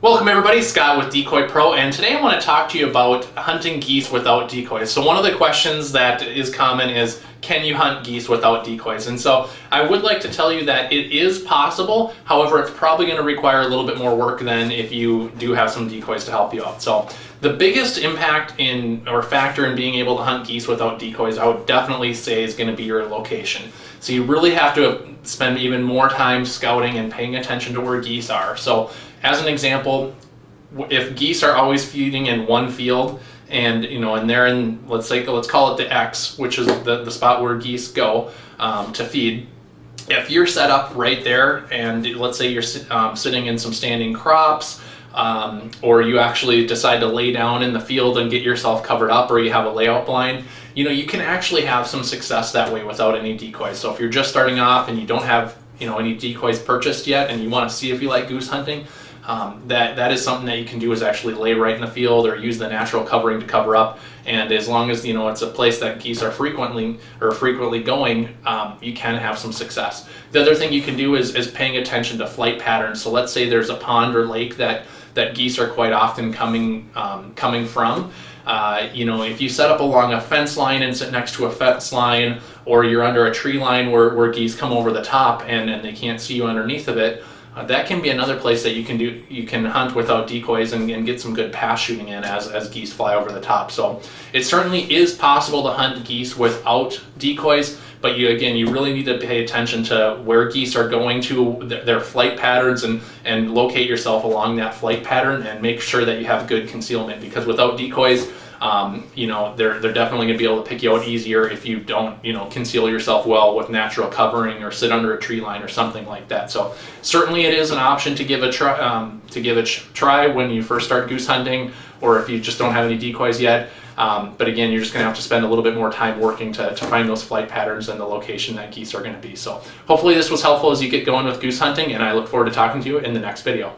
Welcome everybody, Scott with Decoy Pro, and today I want to talk to you about hunting geese without decoys. So one of the questions that is common is, can you hunt geese without decoys? And so I would like to tell you that it is possible, however it's probably going to require a little bit more work than if you do have some decoys to help you out. So the biggest impact or factor in being able to hunt geese without decoys, I would definitely say, is going to be your location. So you really have to spend even more time scouting and paying attention to where geese are. So as an example, if geese are always feeding in one field and they're in, let's call it the X, which is the spot where geese go to feed. If you're set up right there and let's say you're sitting in some standing crops, or you actually decide to lay down in the field and get yourself covered up, or you have a layout blind, you can actually have some success that way without any decoys. So if you're just starting off and you don't have any decoys purchased yet and you want to see if you like goose hunting, that is something that you can do, is actually lay right in the field or use the natural covering to cover up. And as long as it's a place that geese are frequently going, you can have some success. The other thing you can do is paying attention to flight patterns. So let's say there's a pond or lake that geese are quite often coming from. If you set up along a fence line and sit next to a fence line, or you're under a tree line where geese come over the top and they can't see you underneath of it, that can be another place that you can hunt without decoys and get some good pass shooting in as geese fly over the top. So it certainly is possible to hunt geese without decoys, but you really need to pay attention to where geese are going to, their flight patterns, and locate yourself along that flight pattern and make sure that you have good concealment, because without decoys, they're definitely going to be able to pick you out easier if you don't, conceal yourself well with natural covering or sit under a tree line or something like that. So certainly it is an option to give a try when you first start goose hunting, or if you just don't have any decoys yet. But again, you're just going to have to spend a little bit more time working to find those flight patterns and the location that geese are going to be. So hopefully this was helpful as you get going with goose hunting, and I look forward to talking to you in the next video.